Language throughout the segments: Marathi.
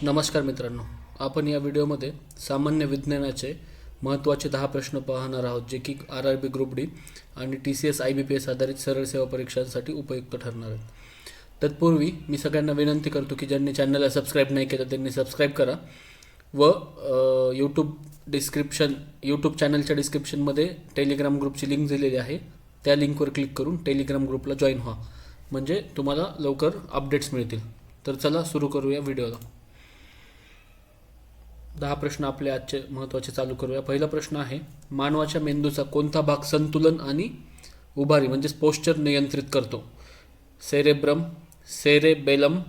नमस्कार मित्रांनो, आपण या व्हिडिओमध्ये सामान्य विज्ञानाचे महत्त्वाचे 10 प्रश्न पाहणार आहोत, जे की RRB ग्रुप डी आणि TCS IBPS आधारित सरळ सेवा परीक्षांसाठी उपयुक्त ठरणार आहेत। तत्पूर्वी मी सगळ्यांना विनंती करतो की ज्यांनी चॅनलला सबस्क्राईब नाही केलं त्यांनी सबस्क्राईब करा व यूट्यूब चॅनलच्या डिस्क्रिप्शनमध्ये टेलिग्राम ग्रुपची लिंक दिलेली आहे, त्या लिंकवर क्लिक करून टेलिग्राम ग्रुपला जॉईन व्हा, म्हणजे तुम्हाला लवकर अपडेट्स मिळतील। तर चला सुरू करूया व्हिडिओला। 10 प्रश्न आपले आजचे महत्त्वाचे चालू करूया। पहिला प्रश्न आहे, मानवाच्या मेंदूचा कोणता भाग संतुलन आणि उभारी म्हणजे पोश्चर नियंत्रित करतो? सेरेब्रम, सेरेबेलम,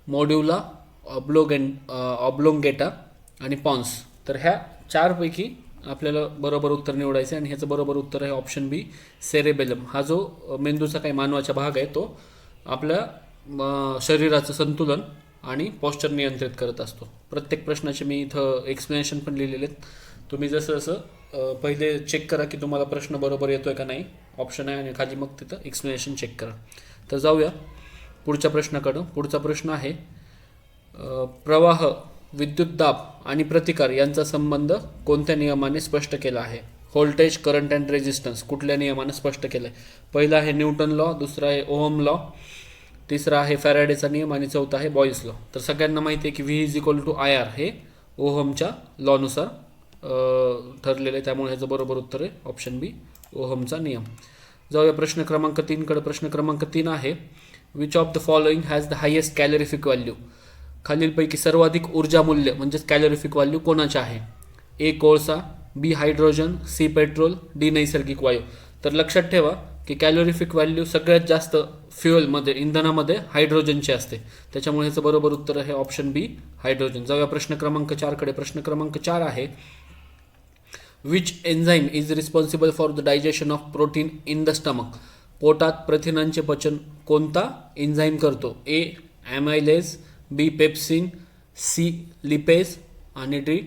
मोड्युला ऑब्लोंगेटा आणि पॉन्स। तर ह्या चारपैकी आपल्याला बरोबर उत्तर निवडायचे आणि ह्याचं बरोबर उत्तर आहे ऑप्शन बी, सेरेबेलम। हा जो मेंदूचा काही मानवाचा भाग आहे तो आपल्या शरीराचं संतुलन आणि पॉस्चर नियंत्रित करत असतो। प्रत्येक प्रश्नाचे मी इथं एक्सप्लेनेशन पण लिहिलेले आहेत, तुम्ही जसं जसं पहिले चेक करा की तुम्हाला प्रश्न बरोबर येतोय का नाही, ऑप्शन आहे आणि खाली मग तिथं एक्सप्लेनेशन चेक करा। तर जाऊया पुढच्या प्रश्नाकडं। पुढचा प्रश्न आहे, प्रवाह, विद्युत दाब आणि प्रतिकार यांचा संबंध कोणत्या नियमाने स्पष्ट केला आहे? व्होल्टेज, करंट अँड रेजिस्टन्स कुठल्या नियमाने स्पष्ट केलं आहे? पहिला आहे न्यूटन लॉ, दुसरा आहे ओहम लॉ, तिसरा आहे फॅराडेचा नियम आणि चौथा आहे बॉयल्स लॉ। तर सगळ्यांना माहिती आहे की V=IR हे ओहमच्या लॉनुसार ठरलेलं आहे, त्यामुळे ह्याचं बरोबर उत्तर आहे ऑप्शन बी, ओहमचा नियम। जाऊया प्रश्न क्रमांक 3 कडे। प्रश्न क्रमांक 3 आहे, which of the following has the highest calorific value? खालीलपैकी सर्वाधिक ऊर्जा मूल्य म्हणजेच कॅलोरिफिक व्हॅल्यू कोणाचे आहे? ए कोळसा, बी हायड्रोजन, सी पेट्रोल, डी नैसर्गिक वायू। तर लक्षात ठेवा की कॅलोरिफिक व्हॅल्यू सगळ्यात जास्त फ्युएलमध्ये, इंधनामध्ये हायड्रोजनची असते, त्याच्यामुळे ह्याचं बरोबर उत्तर आहे ऑप्शन बी, हायड्रोजन। जाऊया प्रश्न क्रमांक 4 कडे। प्रश्न क्रमांक 4 आहे, which enzyme is responsible for the digestion of protein in the stomach? पोटात प्रथिनांचे पचन कोणता एन्झाईम करतो? ए ॲमायलेज, बी पेप्सिन, सी लिपेज आणि डी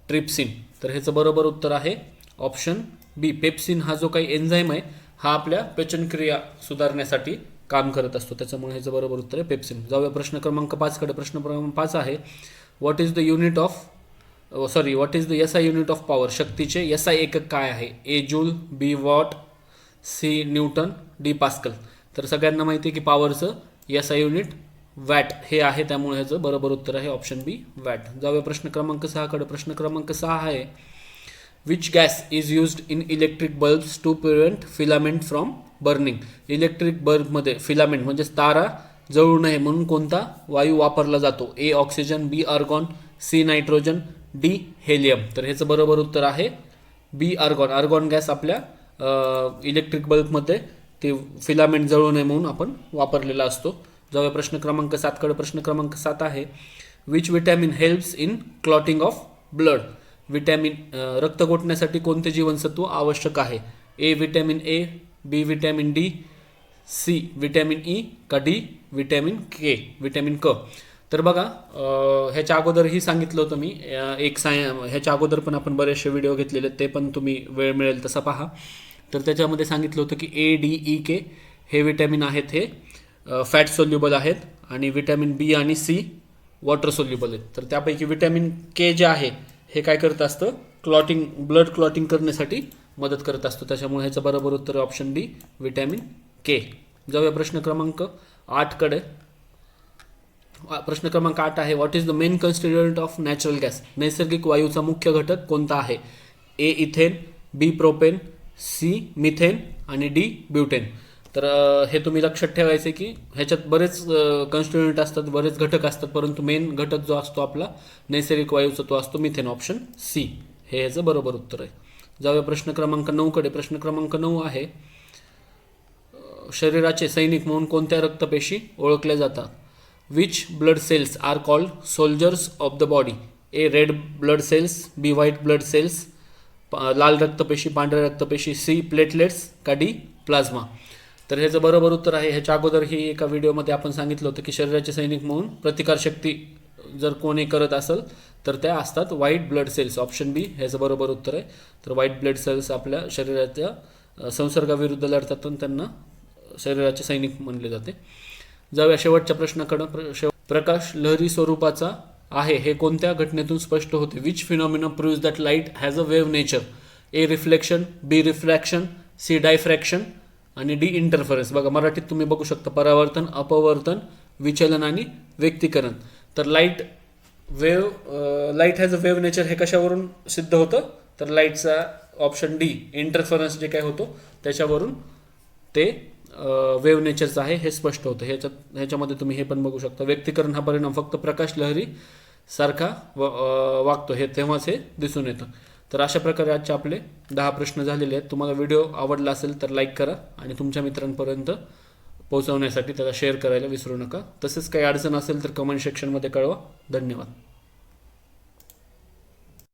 ट्रिप्सिन। तर ह्याचं बरोबर उत्तर आहे ऑप्शन बी, पेप्सिन। हा जो काही एन्झाईम आहे हा आपल्या पचनक्रिया सुधारण्यासाठी काम करत असतो, त्याच्यामुळे ह्याचं बरोबर उत्तर आहे पेप्सिन। जाऊया प्रश्न क्रमांक 5 कडे। प्रश्न क्रमांक 5 आहे, what is the SI unit of power? शक्तीचे SI एकक काय आहे? A joule, B watt, C newton, D pascal. तर सगळ्यांना माहिती आहे की पॉवरचं SI युनिट वॅट हे आहे, त्यामुळे ह्याचं बरोबर उत्तर आहे ऑप्शन बी, वॅट। जाऊया प्रश्न क्रमांक 6 कडे। प्रश्न क्रमांक 6 आहे, which gas is used in electric bulbs to prevent filament from burning? Electric बल्बमध्ये फिलामेंट म्हणजे तारा जळू नये म्हणून कोणता वायू वापरला जातो? A oxygen, B argon, C nitrogen, D helium. तर ह्याचं बरोबर उत्तर आहे बी आर्गॉन। आर्गॉन गॅस आपल्या इलेक्ट्रिक बल्बमध्ये ते फिलामेंट जळू नये म्हणून आपण वापरलेला असतो। जाऊया प्रश्न क्रमांक 7 कडे। प्रश्न क्रमांक 7 आहे, which vitamin helps in clotting of blood? रक्त गोठण्यासाठी कोणते जीवनसत्व आवश्यक आहे? A vitamin A, B vitamin D, C vitamin E का डी विटॅमिन क? तर बघा, ह्याच्या अगोदरही सांगितलं होतं मी ह्याच्या अगोदर पण आपण बरेचसे व्हिडिओ घेतलेले, ते पण तुम्ही वेळ मिळेल तसा पहा। तर त्याच्यामध्ये सांगितलं होतं की ए डी ई के हे विटॅमिन आहेत, हे फॅट सोल्युबल आहेत, आणि विटॅमिन बी आणि सी वॉटर सोल्युबल आहेत। तर त्यापैकी विटॅमिन के जे आहे हे काय करत असतं? ब्लड क्लॉटिंग करण्यासाठी मदत करत असतो, त्याच्यामुळे ह्याचं बरोबर उत्तर ऑप्शन डी, विटॅमिन के। जाऊया प्रश्न क्रमांक 8 कडे। प्रश्न क्रमांक 8 आहे, what is the main constituent of natural gas? नैसर्गिक वायूचा मुख्य घटक कोणता आहे? A ethane, B propane, C methane आणि डी ब्युटेन। तर हे तुम्ही लक्षात ठेवायचे की ह्याच्यात बरेच कन्स्टिट्युएंट असतात, बरेच घटक असतात, परंतु मेन घटक जो असतो आपला नैसर्गिक वायूचा तो असतो मिथेन, ऑप्शन सी हे ह्याचं बरोबर उत्तर आहे। जाऊया प्रश्न क्रमांक 9 कडे। प्रश्न क्रमांक 9 आहे, शरीराचे सैनिक म्हणून कोणत्या रक्तपेशी ओळखल्या जातात? Which blood cells are called soldiers of the body? A red blood cells, B white blood cells, लाल रक्तपेशी, पांढऱ्या रक्तपेशी, सी प्लेटलेट्स का डी प्लाझ्मा? तर ह्याचं बरोबर उत्तर आहे, ह्याच्या अगोदरही एका व्हिडिओमध्ये आपण सांगितलं होतं की शरीराचे सैनिक म्हणून प्रतिकारशक्ती जर कोणी करत असेल तर त्या असतात व्हाईट ब्लड सेल्स, ऑप्शन बी ह्याचं बरोबर उत्तर आहे। तर व्हाईट ब्लड सेल्स आपल्या शरीराच्या संसर्गाविरुद्ध लढतात आणि त्यांना शरीराचे सैनिक म्हणले जाते। जाऊया शेवटच्या प्रश्नाकडे। प्रकाश लहरी स्वरूपाचा आहे हे कोणत्या घटनेतून स्पष्ट होते? Which phenomena proves that light has a wave nature? A reflection, B refraction, C diffraction आणि डी इंटरफरन्स. बघा मराठीत तुम्ही बघू शकता परावर्तन, अपवर्तन, विचलन आणि व्यक्तीकरण. तर light has a wave nature हे कशावरून सिद्ध होतं? तर लाईटचा ऑप्शन डी इंटरफरन्स जे काय होतो त्याच्यावरून ते वेव्ह नेचरचं आहे हे स्पष्ट होतं. ह्याच्यामध्ये तुम्ही हे पण बघू शकता व्यक्तीकरण हा परिणाम फक्त प्रकाश लहरी सारखा वागतो हे तेव्हाच हे दिसून येतं. तर अशा प्रकारे आजचे आपले 10 प्रश्न झालेले आहेत. तुम्हाला व्हिडिओ आवडला असेल तर लाईक करा आणि तुमच्या मित्रांपर्यंत पोहोचवण्यासाठी त्याला शेअर करायला विसरू नका. तसेच काही अडचण असेल तर कमेंट सेक्शनमध्ये कळवा. धन्यवाद.